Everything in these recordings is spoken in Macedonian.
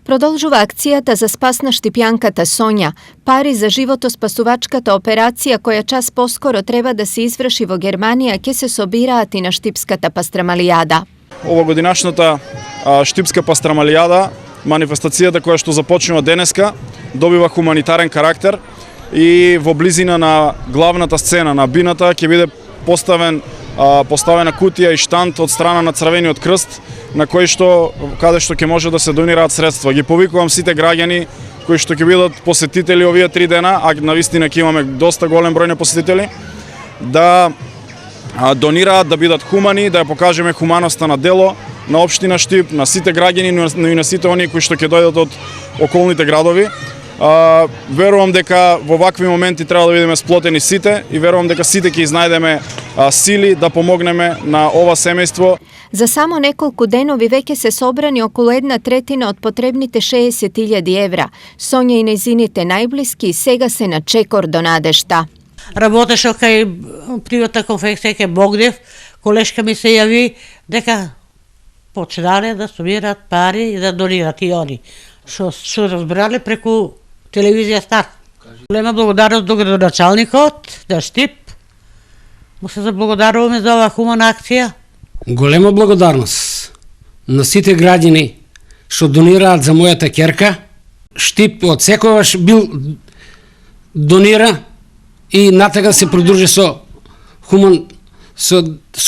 Продолжува акцијата за спас на штипјанката Сонја, пари за животоспасувачката операција која час поскоро треба да се изврши во Германија ќе се собираат и на Штипската пастрамалијада. Овогодинашната Штипска пастрамалијада, манифестацијата која што започнува денеска, добива хуманитарен карактер и во близина на главната сцена на бината ќе биде поставена кутија и штанд од страна на Црвениот крст, на каде што ќе може да се донираат средства. Ги повикувам сите граѓани кои што ќе бидат посетители овие 3 дена, а навистина ќе имаме доста голем број на посетители, да донираат, да бидат хумани, да ја покажеме хуманоста на дело на општина Штип, на сите граѓани, но и на сите оние кои што ќе дојдат од околните градови. Верувам дека во вакви моменти треба да бидеме сплотени сите и верувам дека сите ќе изнајдеме сили да помогнеме на ова семејство. За само неколку денови веќе се собрани околу 1/3 од потребните 60.000 евра. Сонја и незините најблиски сега се на чекор до надежта. Работеше кај приватна конфекција кај Богдев, колешка ми се јави дека почнале да собираат пари и да донираат и они. Што разбрале преку телевизија Старт. Голема благодарност до градоначалникот на Штип. Му се заблагодаруваме за оваа хумана акција. Голема благодарност на сите граѓани што донираат за мојата ќерка. Штип од секогаш бил донира и натака се придружи со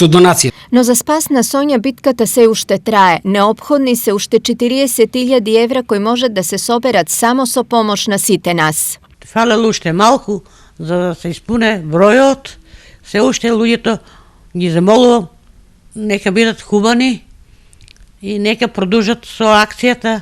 донација. Но за спас на Сонја битката се уште трае. Неопходни се уште 40.000 евра кои може да се соберат само со помош на сите нас. Фалело уште малку за да се испуне бројот. Се уште луѓето ги замолувам нека бидат хумани и нека продолжат со акцијата.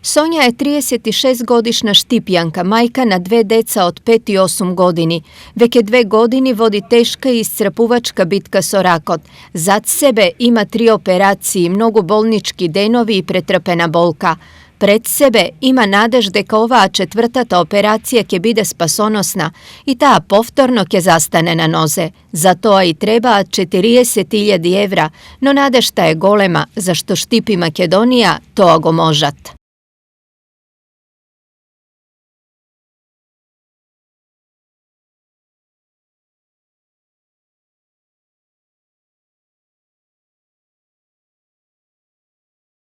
Сонја е 36 годишна штипјанка, мајка на 2 деца од 5 и 8 години. Веќе 2 години води тешка и исцрпувачка битка со ракот. Зад себе има 3 операции, многу болнички денови и претрпена болка. Пред себе има надеж дека оваа 4-та операција ќе биде спасоносна и таа повторно ќе застане на нозе. За тоа и требаат 40.000 евра, но надежта е голема, зашто Штип и Македонија тоа го можат.